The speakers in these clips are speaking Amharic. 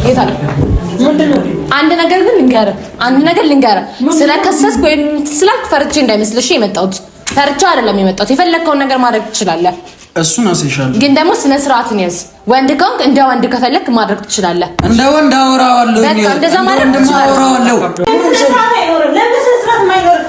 ይታል ምንድነው? አንድ ነገር ልንገርህ ስለከሰስክ ወይም ስላክ ፈርቼ እንዳይመስልሽ የመጣሁት ፈርቼ አይደለም የመጣሁት። የፈለከውን ነገር ማድረግ ትችላለህ። እሱን አስይሻለሁ፣ ግን ደግሞ ስነ ስርዓትን ያዝ። ወንድ ከሆንክ እንደ ወንድ ከፈለክ ማድረግ ትችላለህ። እንደ ወንድ አወራዋለሁ። በቃ እንደዛ ማድረግ ትችላለህ። ስነ ስርዓት አይኖርም። ለምን ስነ ስርዓት የማይኖር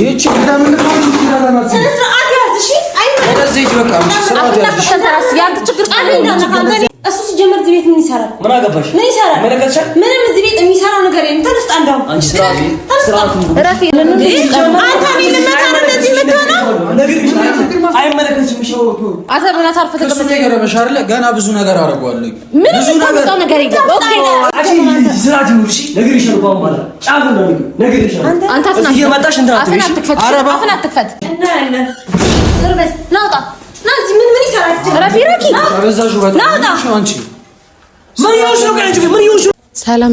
እቺ ለምን ነው ስነ ስርዓት ያዝ? እሺ አይኖርም። ወደዚህ በቃ ስርዓት ያዝ። ያንተ ችግር አይደለም። እሱ ሲጀመር እዚህ ቤት ምን ይሰራል? ምን አገባሽ? ምን ይሰራል? ምንም እዚህ ቤት የሚሰራው ነገር የለም። ተነስታ እንደው አንቺ ስርዓት ረፊ ለምን አንተ እኔ ልመታ ነው እንደዚህ የምትሆነው? አይመለከትሽም። እሺ አንተ ምን አታርፈ ተቀመጥ። ገረበሽ አይደለ? ገና ብዙ ነገር አደርገዋለሁ። ብዙ ነገር ይገባ። ኦኬ ስርዓት ይኑር። እሺ ነገርሽ ነው ባው ማለት ጫፍ ነው ነገርሽ። አንተ አፍና እየመጣሽ እንትን አትክፈት። አፍና አትክፈት እና ያለ ዝርበስ ናውጣ ናዚ ምን ይሰራል? ረፊ አበዛሹ በጣም ነው። አንቺ ምን ይሆንሽ ነው? ቀንቺ ምን ይሆንሽ?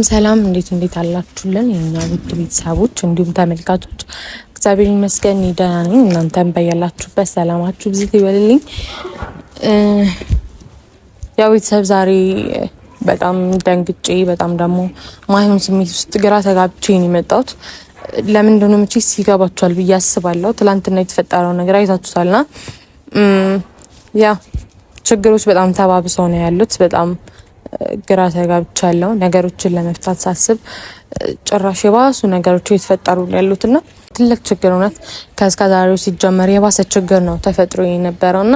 ሰላም እንዴት አላችሁልን የኛ ውድ ቤተሰቦች እንዲሁም ተመልካቾች? እግዚአብሔር ይመስገን ደህና ነኝ። እናንተም በያላችሁበት ሰላማችሁ ብዙ ይበልልኝ። ያው ቤተሰብ ዛሬ በጣም ደንግጬ በጣም ደግሞ ማይሆን ስሜት ውስጥ ግራ ተጋብቼ ነው የመጣሁት። ለምንድን ነው መቼስ ይገባችኋል ብዬ አስባለሁ። ትናንትና የተፈጠረው ነገር አይታችሁታልና ያ ችግሮች በጣም ተባብሰው ነው ያሉት። በጣም ግራ ተጋብቻለሁ። ነገሮችን ለመፍታት ሳስብ ጭራሽ የባሱ ነገሮች እየተፈጠሩ ነው ያሉትና ትልቅ ችግር እውነት ከእስከዛሬው ሲጀመር የባሰ ችግር ነው ተፈጥሮ የነበረውና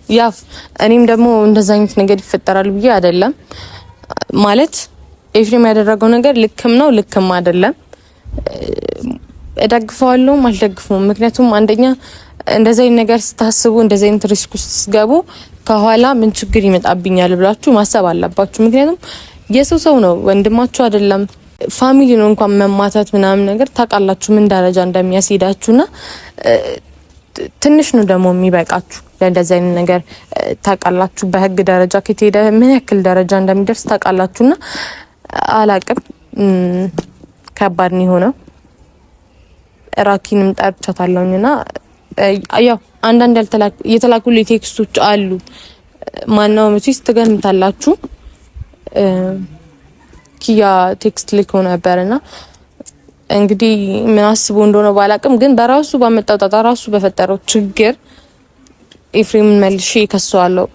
ያ እኔም ደግሞ እንደዛ አይነት ነገር ይፈጠራል ብዬ አይደለም ማለት ኤፍሬም ያደረገው ነገር ልክም ነው ልክም አይደለም። እደግፈዋለሁ አልደግፈውም። ምክንያቱም አንደኛ እንደዚህ አይነት ነገር ስታስቡ እንደዚህ አይነት ሪስክ ውስጥ ሲገቡ ከኋላ ምን ችግር ይመጣብኛል ብላችሁ ማሰብ አለባችሁ። ምክንያቱም የሰው ነው ወንድማችሁ አይደለም ፋሚሊ ነው። እንኳን መማታት ምናምን ነገር ታውቃላችሁ ምን ደረጃ እንደሚያስሄዳችሁና ትንሽ ነው ደግሞ የሚበቃችሁ ለእንደዚህ አይነት ነገር ታውቃላችሁ። በህግ ደረጃ ከተሄደ ምን ያክል ደረጃ እንደሚደርስ ታውቃላችሁና አላቅም ከባድ ነው የሆነው። ራኪንም ጠርቻታለሁኝና ያው አንዳንድ የተላኩልኝ ቴክስቶች አሉ። ማናው መቼስ ትገምታላችሁ ኪያ ቴክስት ልኮ ነበርና እንግዲህ ምን አስቦ እንደሆነ ባላቅም ግን በራሱ ባመጣው ጣጣ ራሱ በፈጠረው ችግር ኤፍሬምን መልሼ ከሷለሁ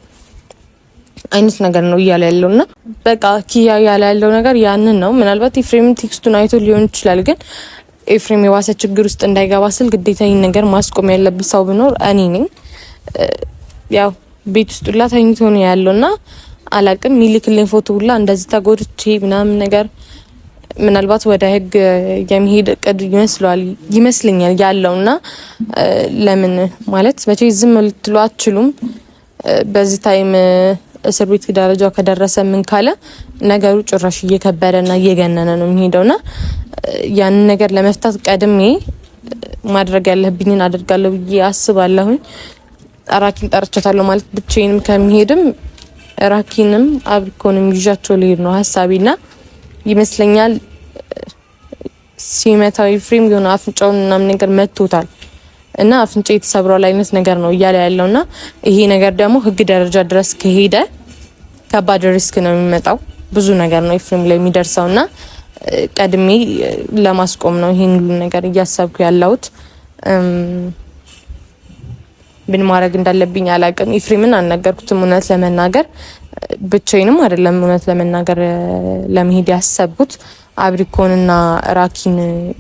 አይነት ነገር ነው እያለ ያለውና በቃ ኪያ ያለ ያለው ነገር ያንን ነው። ምናልባት ኤፍሬም ቴክስቱን አይቶ ሊሆን ይችላል ግን ኤፍሬም የዋሰ ችግር ውስጥ እንዳይገባ ስል ግዴታ ይሄን ነገር ማስቆም ያለበት ሰው ቢኖር እኔ ነኝ። ያው ቤት ውስጥ ሁላ ተኝቶ ነው ያለውና አላቅም ይልክልኝ ፎቶ ሁላ እንደዚህ ተጎድቼ ምናምን ነገር ምናልባት ወደ ህግ የሚሄድ እቅድ ይመስለኛል ያለውና ለምን ማለት መቼ ዝም ልትሉ አትችሉም። በዚህ ታይም እስር ቤት ደረጃ ከደረሰ ምን ካለ ነገሩ ጭራሽ እየከበደና እየገነነ ነው የሚሄደውና ያን ነገር ለመፍታት ቀድሜ ማድረግ ያለብኝን አደርጋለሁ ብዬ አስባለሁኝ። ራኪን ጠርቻታለሁ ማለት ብቻዬንም ከመሄድም ራኪንም አብሪኮንም ይዣቸው ልሄድ ነው ሐሳቤና ይመስለኛል ሲመታው ፍሬም የሆነ አፍንጫውን ምናምን ነገር መቶታል እና አፍንጫ የተሰብረው አይነት ነገር ነው እያለ ያለውና ይሄ ነገር ደግሞ ህግ ደረጃ ድረስ ከሄደ ከባድ ሪስክ ነው የሚመጣው። ብዙ ነገር ነው ፍሬም ላይ የሚደርሰውና ቀድሜ ለማስቆም ነው ይሄን ሁሉ ነገር እያሰብኩ ያለሁት። ምን ማድረግ እንዳለብኝ አላውቅም። ኤፍሬምን አልነገርኩትም እውነት ለመናገር ብቻዬንም አይደለም እውነት ለመናገር ለመሄድ ያሰብኩት አብሪኮንና ራኪን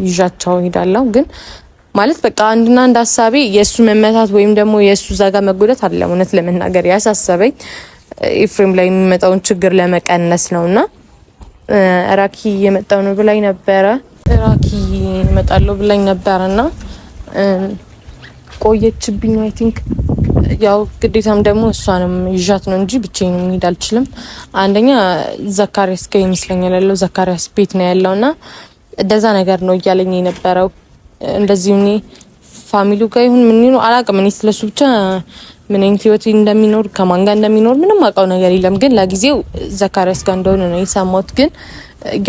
ይዣቸው ሄዳለሁ። ግን ማለት በቃ አንድና አንድ ሀሳቤ የሱ መመታት ወይም ደግሞ የሱ ዛጋ መጎዳት አይደለም እውነት ለመናገር ያሳሰበኝ ኤፍሬም ላይ የሚመጣውን ችግር ለመቀነስ ነውና ራኪ የመጣው ነው ብላኝ ነበረ። ራኪ ይመጣለው ብላኝ ነበርና ቆየችብኝ። አይ ቲንክ ያው ግዴታም ደግሞ እሷንም ይዣት ነው እንጂ ብቻዬን መሄድ አልችልም። አንደኛ ዘካሪያስ ጋር ይመስለኛል ያለው ዘካሪያስ ቤት ነው ያለውና እንደዛ ነገር ነው እያለኝ የነበረው። እንደዚህ እኔ ፋሚሊው ጋር ይሁን ምን ነው አላውቅም። እኔ ስለሱ ብቻ ምን አይነት ህይወት እንደሚኖር ከማን ጋር እንደሚኖር ምንም አውቀው ነገር የለም። ግን ለጊዜው ዘካሪያስ ጋር እንደሆነ ነው የሰማሁት። ግን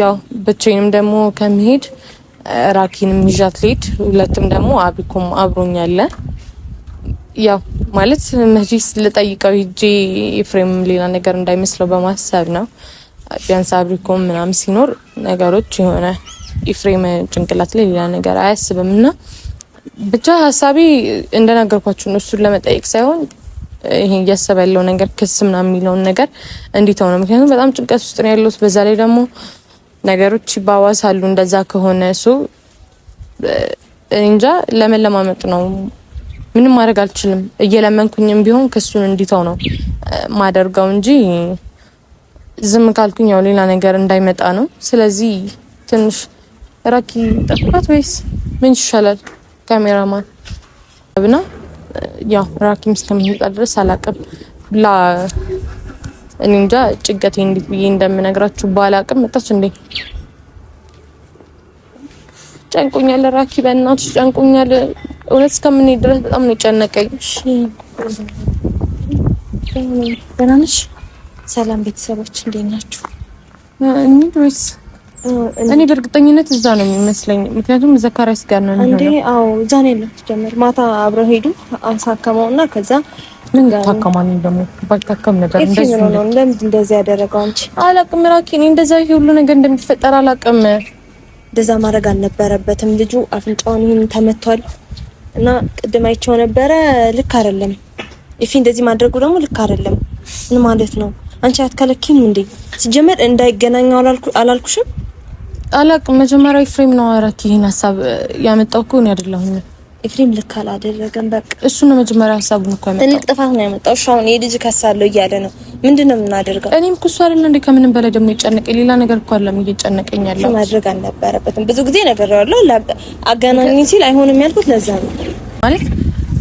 ያው ብቻዬንም ደግሞ ከመሄድ ራኪንም ይዣት ልሄድ፣ ሁለቱም ደግሞ አብሪኮም አብሮኛል። ያው ማለት መጂስ ልጠይቀው ሂጄ ኤፍሬም ሌላ ነገር እንዳይመስለው በማሰብ ነው። ቢያንስ አብሪኮም ምናምን ሲኖር ነገሮች የሆነ ኤፍሬም ጭንቅላት ላይ ሌላ ነገር አያስብምና ብቻ ሀሳቤ እንደነገርኳችሁ ነው። እሱን ለመጠየቅ ሳይሆን ይሄ እያሰበ ያለው ነገር ክስ ምናምን የሚለውን ነገር እንዲተው ነው። ምክንያቱም በጣም ጭንቀት ውስጥ ነው ያለሁት። በዛ ላይ ደግሞ ነገሮች ይባባሳሉ እንደዛ ከሆነ እሱ እንጃ ለመለማመጥ ነው። ምንም ማድረግ አልችልም። እየለመንኩኝም ቢሆን ክሱን እንዲተው ነው ማደርገው እንጂ ዝም ካልኩኝ ያው ሌላ ነገር እንዳይመጣ ነው። ስለዚህ ትንሽ ራኪ ጠፍቷት ወይስ ምን ይሻላል? ካሜራማን ብና ያው ራኪም እስከሚመጣ ድረስ አላቅም ላ እኔ እንጃ ጭንቀቴ እንዴት ብዬ እንደምነግራችሁ ባላቅም መጣች እንዴ ጨንቆኛል። ራኪ በእናትሽ ጨንቆኛል። እውነት እስከምንሄድ ድረስ በጣም ነው ጨነቀኝ። እሺ ደህና ነሽ? ሰላም ቤተሰቦች እንዴት ናችሁ? ወይስ እኔ በእርግጠኝነት እዛ ነው የሚመስለኝ። ምክንያቱም ዘካሪያስ ጋር ነው እንዴ? አዎ እዛ ነው ያለው። ጀመር ማታ አብረው ሄዱ አሳከመውና ከዛ ምን ጋር ታከማኝ ደግሞ ባልታከም ነበር እንደዚህ ነው። ለምን እንደዚህ ያደረገው አንቺ? አላቅም ራኪ፣ እኔ እንደዛ ሁሉ ነገር እንደሚፈጠር አላቅም። እንደዛ ማድረግ አልነበረበትም። ልጁ አፍንጫውን ይሄን ተመቷል እና ቅድም አይቼው ነበረ። ልክ አይደለም እፊ፣ እንደዚህ ማድረጉ ደግሞ ልክ አይደለም። ምን ማለት ነው? አንቺ አትከለኪም እንዴ? ሲጀመር እንዳይገናኙ አላልኩሽም? አላቅም። መጀመሪያ ኤፍሬም ነው አራት ይሄን ሐሳብ ያመጣው እኮ ነው አይደለሁም። ኤፍሬም ልክ አላደረገም። በቃ እሱ ነው መጀመሪያ ሐሳቡን እኮ ያመጣው። ትልቅ ጥፋት ነው ያመጣው። ሻውን የልጅ ከሳለው እያለ ነው። ምንድነው የምናደርገው? እኔም እኮ እሱ አይደል እንዴ ከምንም በላይ ደግሞ የጨነቀኝ ሌላ ነገር እኮ አለም እየጨነቀኝ ያለው። ማድረግ አልነበረበትም። ብዙ ጊዜ ነገርዋለሁ አገናኝ ሲል አይሆንም ያልኩት ለዛ ነው ማለት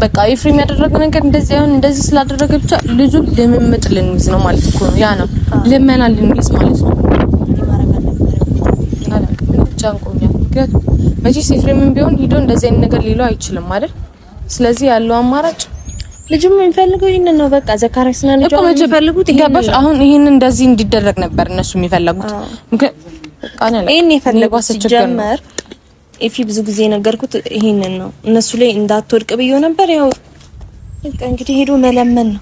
በቃ ኤፍሬም ያደረገው ነገር እንደዚህ ስላደረገ ብቻ ልጁ ልምምጥ ልንይዝ ነው ማለት እኮ ነው። ያ ነው ልመና ልንይዝ ማለት ነው። ጫንቆኛል። ምክንያቱም መቼስ ኤፍሬምም ቢሆን ሂዶ እንደዚህ አይነት ነገር ሊለው አይችልም አይደል? ስለዚህ ያለው አማራጭ ልጁም የሚፈልገው ይሄንን ነው። በቃ ዘካሪያስና ልጁ የሚፈልጉት ይገባሽ። አሁን ይሄንን እንደዚህ እንዲደረግ ነበር እነሱ የሚፈልጉት። ይሄን የፈለጉት ሲጀመር ኤፊ ብዙ ጊዜ ነገርኩት ይሄንን ነው። እነሱ ላይ እንዳትወድቅ ብየው ነበር። ያው በቃ እንግዲህ ሄዶ መለመን ነው።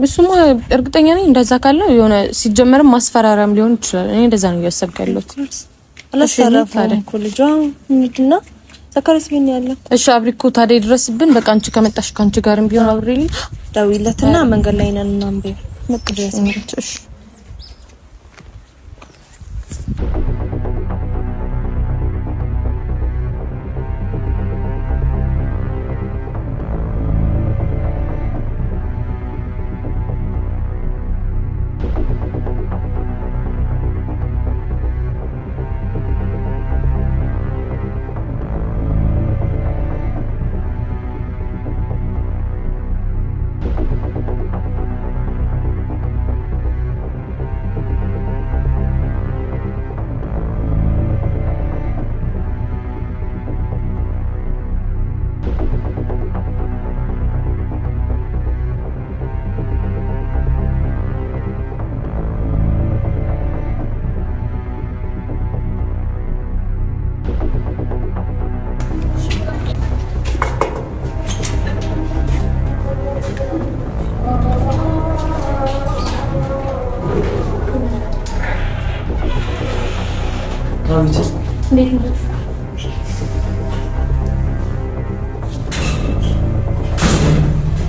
እሱማ እርግጠኛ ነኝ እንደዛ ካለው የሆነ ሲጀመርም ማስፈራሪያም ሊሆን ይችላል። እኔ እንደዛ ነው እያሰብኩ ያለሁት። አላሰራፋለ እኮ ልጇ ምንድነው ዘካሪያስ ቢሆን ያለው። እሺ አብሪኮ ታዲያ ድረስብን። በቃ አንቺ ከመጣሽ ካንቺ ጋርም ቢሆን አብሬልኝ ደውይለትና መንገድ ላይ ነን እና አንበይ መቅደስ እሺ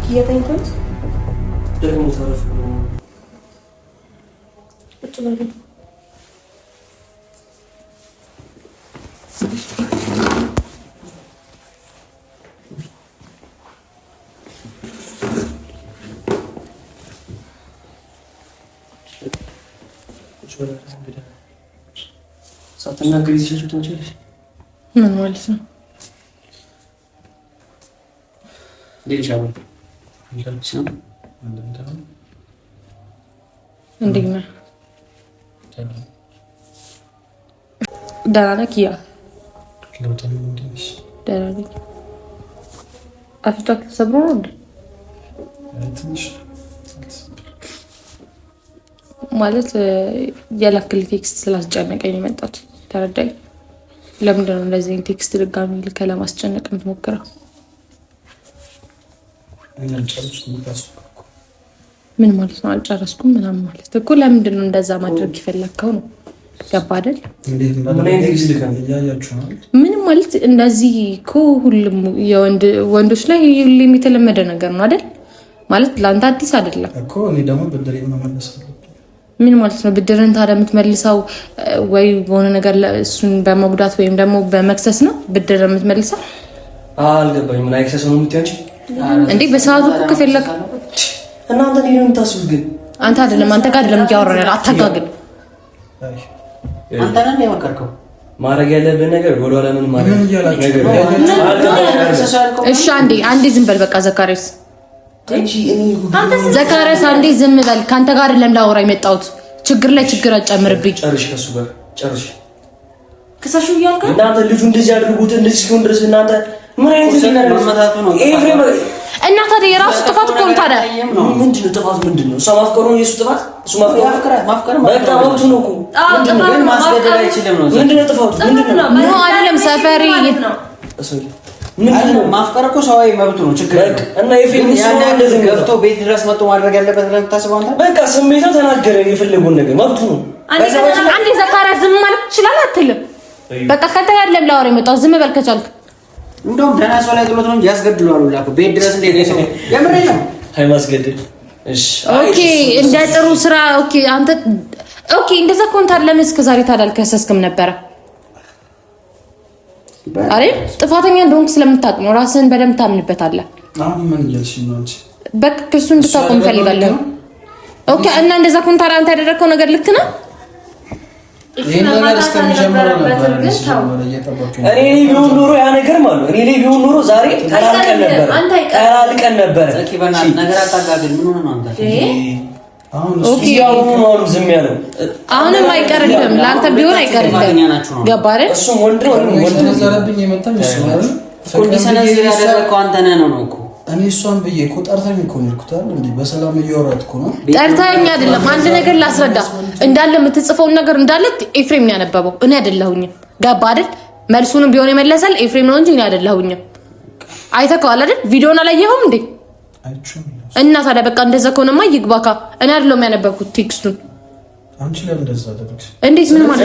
እየተኝኩት ደግሞ ታረፍ ቁጭ በል ሳትናገሪ ይዘሽው ትንችልሽ ምን ማለት ነው? ዲልሻው ይልሻው እንደኛ ዳራክ ያ ለውጠን እንደሽ ዳራክ አፍታክ ሰብሮድ ትንሽ ማለት ያላክል ቴክስት ስላስጨነቀኝ መጣት ተረዳኝ። ለምንድን ነው እንደዚህ ቴክስት ድጋሚ ልከ ለማስጨነቅ የምትሞክረው? ምን ማለት ነው? አልጨረስኩም ምናምን ማለት እኮ ለምንድን ነው እንደዛ ማድረግ የፈለግከው ነው? ገባ አይደል? ምንም ማለት እንደዚህ እኮ ሁሉም ወንዶች ላይ ሁሌም የተለመደ ነገር ነው አይደል? ማለት ለአንተ አዲስ አይደለም እኮ። እኔ ደግሞ ብድሬን መመለስ አለብኝ። ምን ማለት ነው? ብድርን ታዲያ የምትመልሰው ወይ በሆነ ነገር እሱን በመጉዳት ወይም ደግሞ በመክሰስ ነው ብድር የምትመልሰው? አልገባኝም። ምን አይክሰስ ነው የምትያንቺ እንዴ? በሰዓቱ እኮ ከፈለክ እናንተ ነው የምታስቡት። ግን አንተ አይደለም አንተ ጋር አይደለም እያወራን ያለው። አታጋግል። አንተ ነህ የመከርከው ማድረግ ያለብን ነገር ወደ ኋላ ምን ማለት ነው? እሺ አንዴ ዝም በል በቃ ዘካሪያስ አንዴ ዝም በል። ካንተ ጋር አይደለም ላወራ የመጣሁት። ችግር ላይ ችግር አጨምርብኝ። ጨርሽ ከሱ ጋር ጨርሽ። ከሳሹ ያልከው እናንተ ልጁ እንደዚህ አድርጉት እንደዚህ ሲሆን ድረስ እናንተ ምን አይነት ነው? ኤፍሬም እና ታዲያ የራሱ ጥፋት እኮ ነው። ታዲያ ምንድነው ጥፋት? ምንድነው? እሷ ማፍቀሩ ነው የሱ ጥፋት? እሱ ማፍቀሩ በቃ መብቱ ነው እኮ። ምንድነው ማስገደድ አይችልም ነው። ምንድነው ጥፋቱ? ምንድነው? ነው አይደለም ሰፈሪ ምንድነው? ማፍቀር እኮ ሰዋዊ መብቱ ነው። ችግር እና ኤፍሬም እንደዚህ ገብቶ ቤት ድረስ መጥቶ ማድረግ ያለበት ብለን ታስበው አንተ በቃ ስሜቱ ተናገረ። የፈለገውን ነገር መብቱ ነው። አንዴ ዘካሪያስ ዝም ማለት ይችላል አትልም? በቃ ካንተ ጋር አይደለም ላወራ የመጣሁት። ዝም በል ከቻልክ። እንደውም ደህና ሰው ላይ ጥሎት ነው እንጂ ያስገድለዋል። ሁላኩ ቤት ድረስ እንዴት ነው? የምሬ ነው። ሃይ ማስገድል። እሺ ኦኬ፣ እንደ ጥሩ ስራ ኦኬ። አንተ ኦኬ፣ እንደዛ ኮንታር ለምን እስከ ዛሬ ታዲያ አልከሰስክም ነበረ? አሬ ጥፋተኛ እንደሆንክ ስለምታውቅ ነው። ራስህን በደንብ ታምንበታለህ። አሁን ምን እያልሽ ነው አንቺ? በቃ እሱን እንድታቆም ፈልጋለሁ። ኦኬ፣ እና እንደዛ ኮንታር አንተ ያደረከው ነገር ልክ ነው? እኔ ቢሆን ኖሮ ያ ነገር ማለት ነው። እኔ ቢሆን ኖሮ ዛሬ ተላልቀን ነበር። ነገር አታጋግል። ምን ሆነ ነው አንተ? ኦኬ አሁን ዝም ያለው አሁንም አይቀርልም። ለአንተ ቢሆን አይቀርልም። ገባ አይደል? እሱም ወንድ ነው ዘረብኝ የመጣው እሱ ነው። ኮንዲሽናል ያደረገው አንተ ነህ ነው እኮ። እኔ እሷን ብዬ እኮ ጠርታኝ እኮ ነው ልኩታል እንዴ? በሰላም እያወራሁት እኮ ነው። ጠርታኝ አይደለም። አንድ ነገር ላስረዳ። እንዳለ የምትጽፈውን ነገር እንዳለ ኤፍሬም ነው ያነበበው፣ እኔ አይደለሁኝም። ገባ አይደል? መልሱንም ቢሆን የመለሰል ኤፍሬም ነው እንጂ እኔ አይደለሁኝም። አይተከዋል አይደል? ቪዲዮውን አላየኸውም እንዴ? እና ታዲያ በቃ እንደዛ ከሆነማ ይግባካ። እኔ አይደለሁም ያነበብኩት ቴክስቱን። አንቺ ለምን እንደዛ አደረግሽ? እንዴት ምን ማለት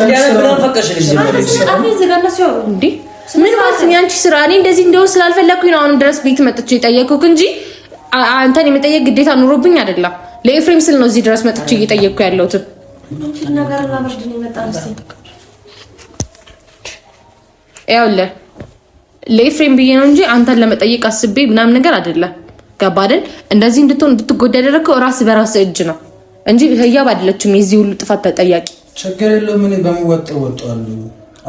ነው? እንዴ ምን ማለት ነው? ያንቺ ስራ እኔ እንደዚህ እንደው ስላልፈለኩኝ ነው አሁን ድረስ ቤት መጥቼ ጠየቅኩህ እንጂ አንተን የመጠየቅ ግዴታ ኑሮብኝ አይደለም። ለኤፍሬም ስል ነው እዚህ ድረስ መጥቼ እየጠየቅኩ ያለሁት። ይኸውልህ ለኤፍሬም ብዬ ነው እንጂ አንተን ለመጠየቅ አስቤ ምናምን ነገር አይደለም። ገባ አይደል? እንደዚህ እንድትሆን እንድትጎዳ ያደረግከው ራስ በራስ እጅ ነው እንጂ ህያብ አይደለችም የዚህ ሁሉ ጥፋት ተጠያቂ። ችግር የለውም። እኔ በመወጣው ወጣለሁ።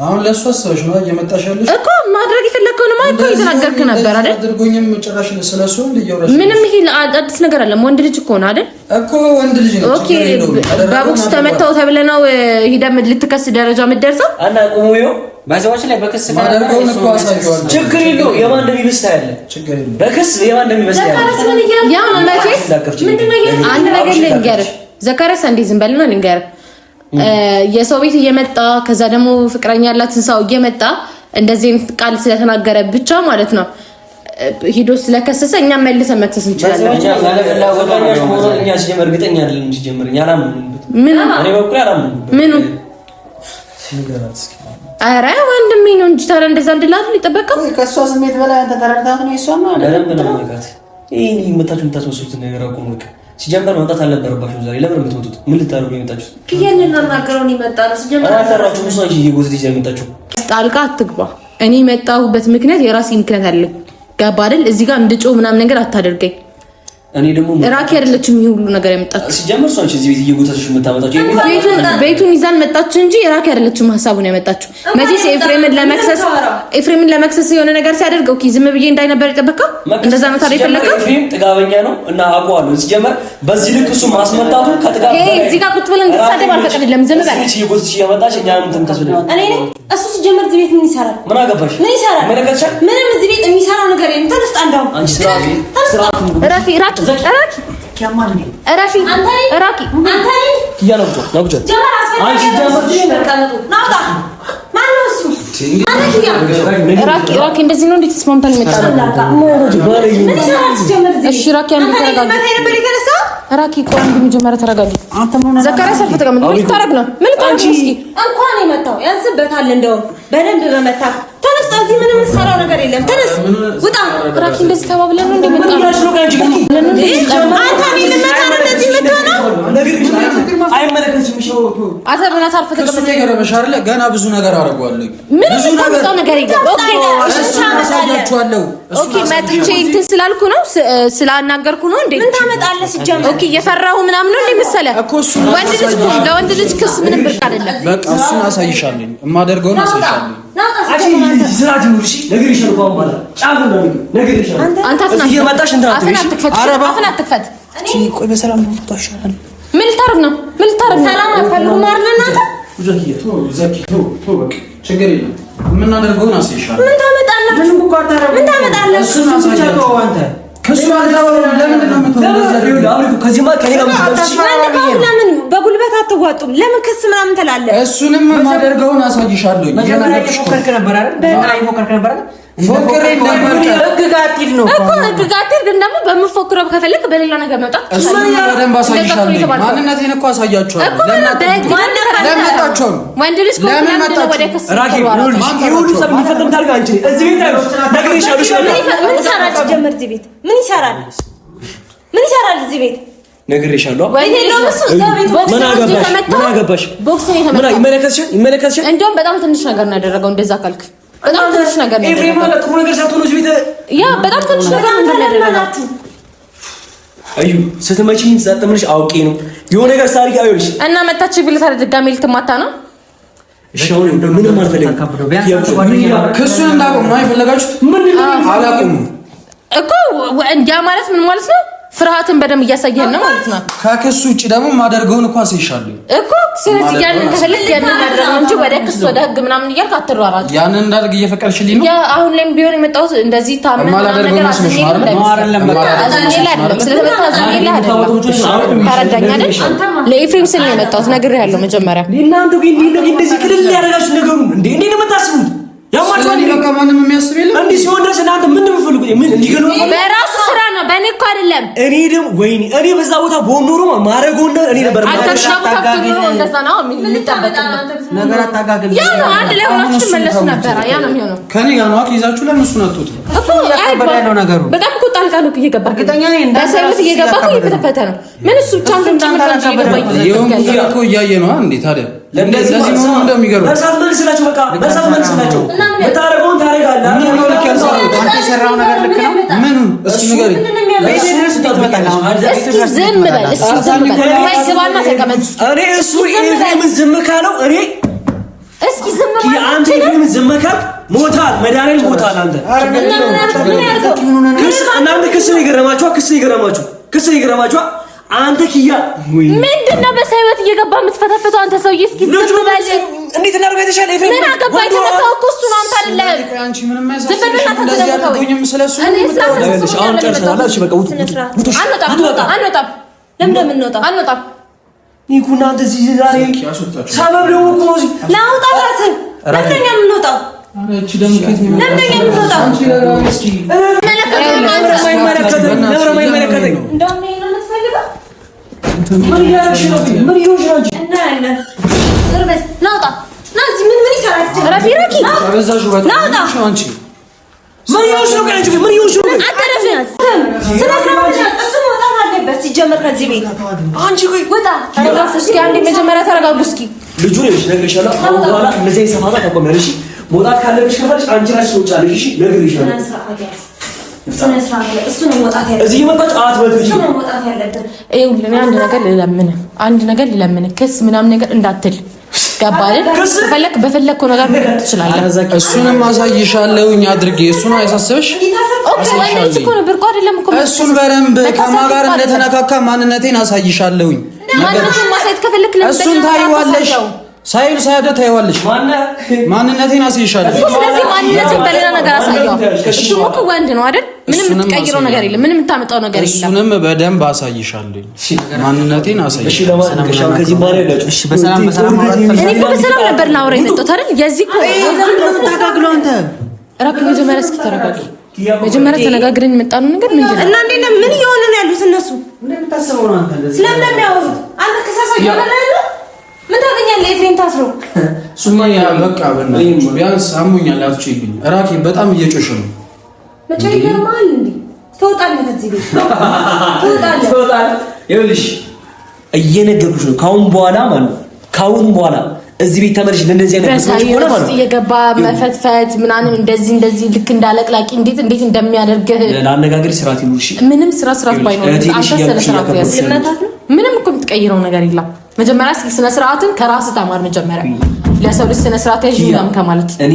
አሁን ለሷ ሰዎች ነው እየመጣሻለሽ እኮ ማድረግ የፈለከው ነው ማለት ነው። እየተናገርክ ነበር አይደል? አድርጎኝም ጭራሽ ስለሱ እንደየወራሽ ምንም ይሄ አዲስ ነገር አለ። ወንድ ልጅ እኮ ነው አይደል? እኮ ወንድ ልጅ ነው። ኦኬ በቦክስ ተመታው ተብለህ ነው ሄደህ ልትከስ ደረጃ የምትደርሰው? እና ቆሞዮ ባዛዎች ላይ በክስ ማደርገው ነው አሳይቷል። ችግር የለውም። የማን እንደሚበስታ ያለ ችግር የለውም። በክስ የማን እንደሚበስታ ያለ ያ ነው መቼስ አንድ ነገር ልንገርህ ዘካሪያስ፣ እንዴ ዝም በልና ልንገርህ የሰው ቤት እየመጣ ከዛ ደግሞ ፍቅረኛ ያላትን ሰው እየመጣ እንደዚህ ቃል ስለተናገረ ብቻ ማለት ነው ሄዶ ስለከሰሰ እኛ መልሰን መክሰስ እንችላለን። እኛ ሲጀምር እርግጠኛ አይደለም። ሲጀምር ያላምንበት ምን እኔ በኩል ያላምንበት ምን አረ ወንድሜ ነው እንጂ ታዲያ እንደዛ እንድላት ሊጠበቀው ከሷ ስሜት በላይ አንተ ተረድታት ነው የሷና ለምን ይሄ መታችሁ የምታስወሱት ነገር አቁሙ። ሲጀምር መምጣት አልነበረባችሁ። ዛሬ ለምን የምትመጡት? ምን ልታደርጉ የመጣችሁት? ከየነና ናገረው ነው የመጣው። ሲጀምር አላራችሁ ሙሳ እንጂ ይጎት ልጅ የመጣችሁ ጣልቃ አትግባ። እኔ የመጣሁበት ምክንያት የራሴ ምክንያት አለኝ። ገባ አይደል? እዚህ ጋር እንድጮ ምናምን ነገር አታደርገኝ። እኔ ደግሞ ራኪ አይደለችም ይሄ ሁሉ ነገር ያመጣችው። ሲጀምር ሰው እዚህ ቤት እየጎተተሽ የምታመጣችሁ ቤቱን ይዛን መጣች እንጂ ራኪ አይደለችም ሀሳቡን ያመጣችው። መቼስ ኤፍሬምን ለመክሰስ የሆነ ነገር ሲያደርግ ኦኬ ዝም ብዬ እንዳይነበር የጠበቀው እንደዛ ነው። ታዲያ የፈለከው ኤፍሬም ጥጋበኛ ነው እና አውቀዋለሁ። ሲጀምር በዚህ ልክ እሱ ማስመጣቱ ከጥጋብ እዚህ ጋር ቁጭ ብለን እንድትሳደብ አልፈቀድልም። ዝም በል እዚህ እየጎተሽ እያመጣች እኛንም ተምከስብለ እኔ እሱ ሲጀምር እዚህ ቤት ምን ይሰራል? ምን አገባሽ? ምን ይሰራል? መለከተሻል? ምንም እዚህ ቤት የሚሰራው ነገር የለም። ተነስታ እንዳው አንቺ ራፊ ራኪ እንደዚህ ነው እንዴት ተስማምተን የመጣነው? እሺ ራኪ አንዴ ተረጋጊ። ራኪ ቆይ አንዴ መጀመሪያ ተረጋጊ። ዘካሪያ ሰልፍ ተቀመጥ። ምን ልታረግ ነው? ምን ልታረግ ነው? እስኪ እንኳን የመታው ያንስበታል። እንደውም በደንብ በመታ ተነስ። እዚህ ምንም የምትሰራው ነገር የለም። ተነስ ውጣ። ራኪ እንደዚህ ተባብለን ነው እንደመጣ ነው። አንተ እኔ ልመታ ነው እንደዚህ የምትሆነው? ገና ብዙ ነገር አደርገዋለሁ። ብዙ ነገር የለም። ኦኬ መጥቼ እንትን ስላልኩ ነው ስላናገርኩ ነው እንዴ? ምን ታመጣለህ ሲጀምር? ኦኬ እየፈራሁ ምናምን ነው እንዴ መሰለህ? ወንድ ልጅ እኮ ለወንድ ልጅ ክስ ምንም ብርቅ አይደለም። በቃ እሱን አሳይሻለሁ፣ የማደርገውን አሳይሻለሁ። አፍን አትክፈት። ቆይ በሰላም ነው ታሻል። ምን ልታረግ ነው? ምን ልታረግ ነው? ሰላም አትፈልጉም አይደል እናንተ? ችግር የለም፣ የምናደርገውን አሳይሻለሁ። ምን ታመጣለህ? ምን ታመጣለህ? እሱን አሳያለሁ። ለምን በጉልበት አትዋጡም? ለምን ክስ ምናምን ትላለህ? እሱንም የማደርገውን አሳይሻለሁ። ፎክሬ ህግጋቲቭ ነው እኮ ህግጋቲቭ። ግን ደግሞ በምፎክረው ከፈለክ በሌላ ነገር መውጣት እሱን በደንብ አሳይሻለሁ። ማንነቴን እኮ አሳያችኋለሁ። ለመጣችሁ ወንድ ልጅ ለምን መጣችሁ? ወደ ክስ ራኪ ይሁሉ ሰብ ይፈተም ታርጋ አንቺ እዚህ ቤት አይደል ነግሬሻለሁ። ምን ይሰራል ጀመር እዚህ ቤት ምን ይሰራል? ምን ይሰራል እዚህ ቤት ነግሬሻለሁ። ምን አገባሽ? ቦክስ ነው የተመታው። ይመለከትሽ። እንደውም በጣም ትንሽ ነገር ነው ያደረገው። እንደዛ ካልክ በጣም ትንሽ ነገር ነው ኤፍሬም ማለት ጥሩ ነገር ሳትሆኑ እዚህ ቤት ያ በጣም ትንሽ ነገር ነው ያደረጋችሁ። አዩ ስትመጪኝ ጸጥምልሽ አውቄ ነው የሆነ ነገር ሳሪክ አይወልሽ እና መታች ቢልታ ድጋሜ ልትማታ ነው። እሺ አሁን ምንም አልፈልግም። ክሱን እንዳቆም ነው የፈለጋችሁት? ምን አላቆም እኮ እንጃ ማለት ምን ማለት ነው? ፍርሃትን በደም እያሳየን ነው ማለት ነው። ከክሱ ውጪ ደግሞ ማደርገውን እኮ አሳይሻለሁ እኮ። ስለዚህ ያንን ከፈለክ ያንን ማድረግ እንጂ ወደ ክስ ወደ ህግ ምናምን እያልክ አትሯሯጥ። ያንን እንዳደርግ እየፈቀድሽልኝ ነው? ያ አሁን ላይም ቢሆን የመጣሁት እንደዚህ ታመን ነገር አይደለም። ተረዳኝ አይደል? ለኤፍሬም ስል ነው የመጣሁት። ነግሬሃለሁ መጀመሪያ። እናንተ ግን እንደዚህ ክልል ያደርጋችሁ ነገሩን እንዴ ነው የምታስቡት? ያማቻሊ በቃ ማንም የሚያስብ የለም። እንዴ ሲሆን ድረስ እናንተ ምን እንደምትፈልጉት ምን እንዲገሉ በራሱ ስራ ነው፣ በእኔ እኮ አይደለም። እኔ ደግሞ ወይኔ እኔ በዛ ቦታ ቦኖሮ ማረጎና እኔ ነበር እንደዛ ነው የሚጠበቀው ነገር አታጋግል። ያ ነው አንድ ላይ ሆናችሁ መለሱ ነበር። ያ ነው የሚሆነው። ከኔ ጋር ነው ይዛችሁ ለምን አትወጡ እኮ ያለው ነገሩ በጣም እኮ ጣልቃ ነው እየገባ እርግጠኛ ነኝ በሰውት እየገባ እኮ እየተፈተ ነው። ምን እሱ ቻንስ እኮ እያየ ነው እንዴ ታዲያ ለዚህ ነው እንደሚገርም በሳት መልስላችሁ በቃ በሳት መልስላችሁ በታረጋውን ታረጋለህ። ምን ነው ልክ ያልሰራው አንተ የሰራው ነገር ልክ ነው። ምን እስኪ ንገሪ። እስኪ ዝም በል እስኪ ዝም በል ግባና ተቀመጥ። እኔ እሱ ኤፍሬምን ዝም ካለው እኔ እስኪ ዝም በል አንተ ኤፍሬምን ዝም ካል ሞታል መድኃኒዓለም ሞታል። አንተ እናንተ ክስ ነው የገረማችሁ ክስ ነው የገረማችሁ አንተ ኪያ ምንድነው በሰይወት እየገባ የምትፈተፈተው አንተ ሰውዬ? እስኪ ዝም በል። እንዴት እናደርገው የተሻለ ኤፍሬም ምን አገባኝ? ተመታው እኮ እሱ ነው አንተ አይደለም። አንቺ ምንም አይሳስብሽም። እንደዚህ አትቆኝም ስለሱ አሁን ጨርሰናል። እሺ በቃ ውጡ። አንወጣም። ለምን እንደምንወጣው አንወጣም። ኒኩ እናንተ እዚህ ዛሬ ሰበብ ነው እኮ ላውጣ ራስህ ለምን የምንወጣው? እቺ ደግሞ ከት ነው ለምን የምንወጣው? አንቺ ለራስሽ ማይመለከተኝ እንደውም ይሄን ነው የምትፈልገው? ምን ያርሽ ነው? ምን ይሆንሽ አንቺ? እና ያለ ዝርበስ ናውጣ ና እዚህ ምን ይሰራል? ረፊ አበዛሹ በጣም አንቺ ምን ይሆንሽ ነው? አንቺ ምን ይሆንሽ ነው? አተረፈስ ስለሰማሽ እሱ መውጣት አለበት ሲጀመር ከዚህ ቤት አንቺ ቆይ ወጣ። ተረጋጉ እስኪ አንዴ መጀመሪያ ተረጋጉ እስኪ። ልጁ ነሽ ነግሬሻለሁ። አሁን በኋላ እንደዚህ ሰማታ ታቆሚያለሽ። መውጣት ካለብሽ ከፈለሽ አንቺ ራስሽ ትወጫለሽ። እሺ ነግሬሻለሁ። እሱ ነው መውጣት ያለበት። እዚህ መጣች አትበልሽ። እሱ ነው መውጣት ያለበት። ይኸውልህ አንድ ነገር ልለምንህ ክስ ምናምን ነገር እንዳትል ገባህ አይደል? ከፈለክ በፈለከው ነገር ትችላለህ። እሱንም አሳይሻለሁኝ አድርጌ እሱን አያሳስብሽ። ኦኬ ወንድ ልጅ እኮ ነው ብርቁ አይደለም እኮ እሱን በደንብ ከማን ጋር እንደተነካካ ማንነቴን አሳይሻለሁኝ። ማንነቱን ማሳየት ከፈለክ እሱን ታይዋለሽ። ሳይል ሳያደ ታይዋለሽ። ማንነቴን አሳይሻለሁ። ስለዚህ ማንነትን በሌላ ነገር አሳየው። እሱ እኮ ወንድ ነው አይደል? ምንም የምትቀይረው ነገር የለም። ምንም የምታመጣው ነገር የለም። እሱንም በደንብ አሳይሻለሁ። ማንነቴን አሳይሻለሁ። እሺ ለማንኛውም ከዚህ በኋላ ያላችሁ እሺ በሰላም እኔ እኮ በሰላም ነበር ላወራ የመጣሁት አይደል? የዚህ እኮ ታጋግለው አንተ ራክ መጀመሪያ እስኪ ተረጋጋ። መጀመሪያ ተነጋግረን የመጣነው ነገር ምንድን ነው? እና እንዴት ነው ምን እየሆኑ ነው ያሉት እነሱ? እንደምታስበው ነው አንተ እንደዚህ ስለምን እንደሚያወሩት አንተ ከሳሳ ይሆናል አይደል? ምን ታገኛለህ? ኤፍሬም ታስሮ ሱማያ በቃ በእናትሽ ቢያንስ አሞኛል አትችይብኝ። ራኪ በጣም እየጮሽ ነው። መቼ ይገርማል እንዴ? ትወጣለህ ከዚህ ቤት ትወጣለህ። ይኸውልሽ እየነገርኩሽ ነው። ካሁን በኋላ ማለት ካሁን በኋላ እዚህ ቤት ተመልሽ ለእንደዚህ አይነት ነገሮች ሆነ ማለት ነው እየገባ መፈትፈት ምናምን እንደዚህ ልክ እንዳለቅላቂ እንዴት እንደሚያደርግህ ለአነጋገር ስርዓት ይኑርሽ። ምንም ስርዓት ባይኖር አንተ ስለ ስርዓት ያስነታት ምንም እኮ የምትቀይረው ነገር የለም። መጀመሪያ ስለ ስርዓትን ከራስህ ተማር። መጀመሪያ ለሰው ልጅ ስነ ስርዓት ያዥ ይላም ከማለት እኔ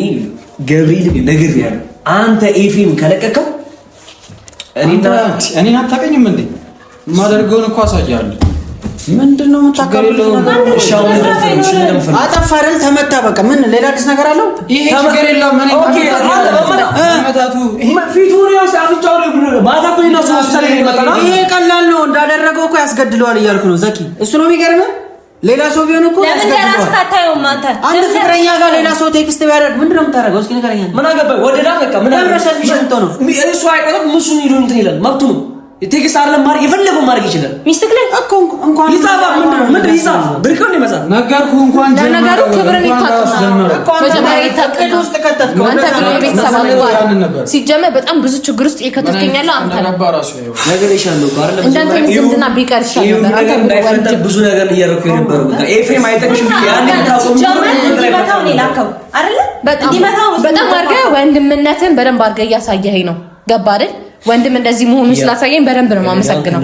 ገብርኤል ነገር ያለው አንተ ኤፍሬም ከለቀቀው እኔን አታውቀኝም እንዴ? የማደርገውን እኮ አሳያለሁ። ምንድነው የምታካብለው? አጠፋ አይደል? ተመታ በቃ ምን ሌላ አዲስ ነገር አለው? ይሄ ችግር የለውም። እኔ ኦኬ መታቱ ፊቱ ነው አፍንጫው ነው ብሎ ማታ እኮ ነው ሆስፒታል ይመጣና ይሄ ቀላል ነው። እንዳደረገው እኮ ያስገድለዋል እያልኩ ነው ዘኪ። እሱ ነው የሚገርምህ። ሌላ ሰው ቢሆን እኮ ያስገድለዋል። አንተ ፍቅረኛ ጋር ሌላ ሰው ቴክስት ቢያደርግ ምንድነው የምታደርገው? እስኪ ንገረኝ። ምን አገባኝ? ወደዳ በቃ ምን አብረሻት ቢሽንቶ ነው እሱ አይቆጥም። ሙሱን ይሉ እንትን ይላል መብቱ ነው። ቴክስት አይደለም ማድረግ የፈለገው ማድረግ ይችላል። ሚስትክ ላይ እኮ እንኳን ይጻፋ ምንድነው ይጻፋ ብርቀው ነው ይመጣ ነገርኩህ። እንኳን ለነገሩ ክብርን መጀመሪያ ይታቀዱ ውስጥ ከተትከው አንተ ብሎ ቤተሰብ አልባል ሲጀመር በጣም ብዙ ችግር ውስጥ እየከተተኛለ አንተ ነበር ነገር ይሻለው አይደል? እንዳንተ ዝምድና ቢቀር ይሻል ነበር። አንተ እንዳይፈጠር ብዙ ነገር እያደረኩ የነበረው በቃ ኤፍሬም አይጠቅሽም ያን ታቆም በጣም አድርገህ ወንድምነትን በደንብ አድርገህ እያሳየኸኝ ነው። ገባ አይደል? ወንድም እንደዚህ መሆኑ ስላሳየኝ በደንብ ነው የማመሰግነው።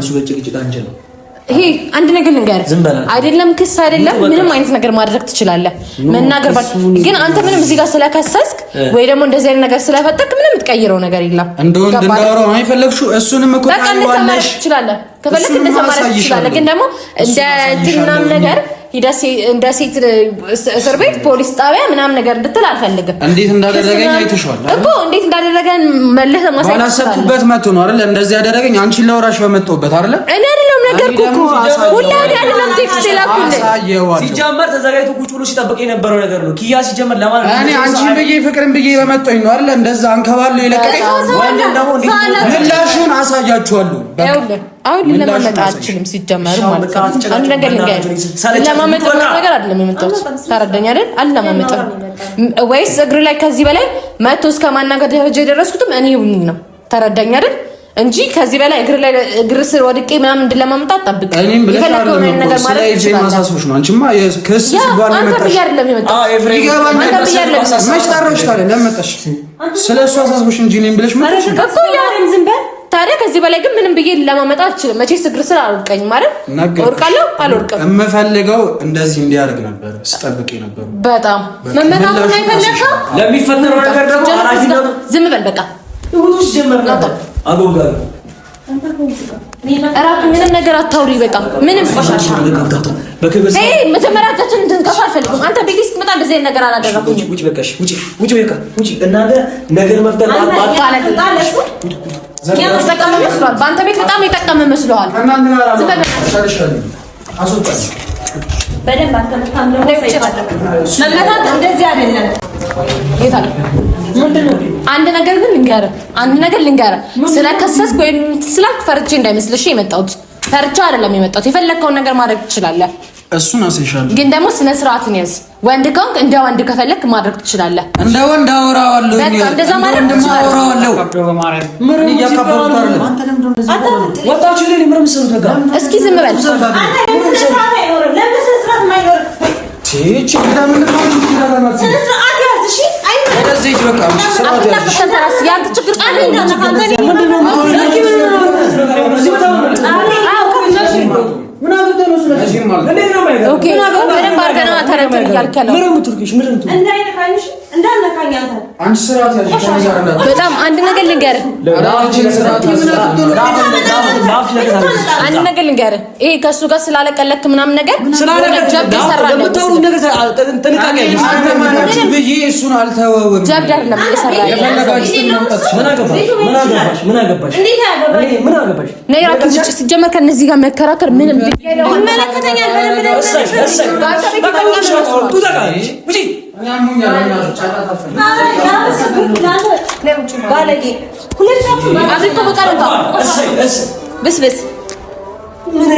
ይሄ አንድ ነገር ልንገርህ አይደለም ክስ አይደለም ምንም አይነት ነገር ማድረግ ትችላለህ መናገር ግን አንተ ምንም እዚህ ጋር ስለከሰስክ ወይ ደግሞ እንደዚህ አይነት ነገር ስለፈጠርክ ምንም የምትቀይረው ነገር የለም። እንደው እንዳወራው አይፈልግሽው እሱንም እኮ ታውቃለህ ትችላለህ ከፈለክ እንደዛ ማለት ትችላለህ። ግን ደግሞ እንደ ትናም ነገር ሂደህ እንደ ሴት እስር ቤት ፖሊስ ጣቢያ ምናምን ነገር እንድትል አልፈልግም። እንዴት እንዳደረገኝ አይተሽዋል እኮ እንዴት እንዳደረገን መልሰህ ማሳየት ባላሰብኩበት መጥቶ ነው አይደል? እንደዚህ ያደረገኝ አንቺን ለወራሽ በመጣሁበት አይደል? እኔ አይደለም ነገርኩህ እኮ ሁላ አይደለም ቴክስት ላኩልኝ። ሲጀመር ተዘጋጅቶ ቁጭ ብሎ ሲጠብቅ የነበረው ነገር ነው። ኪያ ሲጀመር ለማን እኔ አንቺን ብዬ ፍቅርን ብዬ በመጣሁኝ ነው አይደል? እንደዛ አንከባለው የለቀቀኝ ወንድ ደግሞ ምላሹን አሳያችኋለሁ። አሁን ለማመጣ አልችልም ሲጀመር ማለት ነው። አንድ ነገር ልንገርህ ለማመጣ ነገር አይደለም የመጣሁት ታረዳኝ አይደል? አለማመጣ ወይስ እግር ላይ ከዚህ በላይ መቶ እስከ ማናገር ደረጃ የደረስኩትም እኔ ነው ታረዳኝ አይደል? እንጂ ከዚህ በላይ እግር ስር ወድቄ ምናምን እንደለማመጣ አጣብቅ የፈለከውን ነገር ማለት ይችላል። ማሳሰብሽ ነው። አንቺማ የክስ ሲባል አንተ ብያለሁ የመጣሁት አዎ ኤፍሬም መች ጠራሽ ታዲያ? ለመጣሽ ስለሱ አሳስቦሽ እንጂ እኔም ብለሽ መጣሽ እኮ ያረም ዝም በል ታዲያ። ከዚህ በላይ ግን ምንም ብዬ ለማመጣ አልችልም። መቼስ እግር ስር አልወድቀኝም ማለት ወድቃለሁ አልወድቅም። የምፈልገው እንደዚህ እንዲያደርግ ነበር ስጠብቅ ነበር። በጣም መመታቱን አይፈልግም። ለሚፈጠረው ነገር ደግሞ ኃላፊነቱ ዝም በል በቃ ይሁንስ ጀመር ነው አጎጋር እራሱ ምንም ነገር አታውሪ። በቃ ምንም ቆሻሻ በክብስ መጀመሪያ እጃችን እንድንቀፋ አልፈልግም። አንተ ቤት ስትመጣ እንደዚህ አይነት ነገር አላደረኩኝም። ውጪ በቃሽ ውጪ በቃ ውጪ። እናንተ ነገር መፍጠር የጠቀመ መስሏል። በአንተ ቤት በጣም የጠቀመ መስሏል። በደንብ መመታት እንደዚህ አይደለም። አንድ ነገር ልንገርህ ስለከሰስክ ወይም ስላክ ፈርቼ እንዳይመስልሽ የመጣሁት ፈርቼ አይደለም የመጣሁት። የፈለግከውን ነገር ማድረግ ትችላለህ። እሱን አስይሻለሁ። ግን ደግሞ ስነ ስርዓትን ያዝ። ወንድ ከሆንክ እንደ ወንድ ከፈለክ ማድረግ ትችላለህ። እንደ ወንድ አወራዋለሁ። በቃ እንደዛ ማለት አወራዋለሁ። ወጣችሁ ለኔ ምንም ሰው ተጋ እስኪ ዝም በል። በደንብ አድርገን እንትን እያልክ ያለው አንቺ ስርዓት ያለሽ በጣም አንድ ነገር ልንገርህ፣ አንድ ነገር ልንገርህ። ይሄ ከእሱ ጋር ስላለቀለክ ምናምን ነገር ጀብድ ይሰራል ብዬ እሱን አልተወውም። ጀብድ አይደለም እየሰራ ሲጀመር ከእነዚህ ጋር መከራከር ምንም ይመለከተኛል። ብስብስ ምን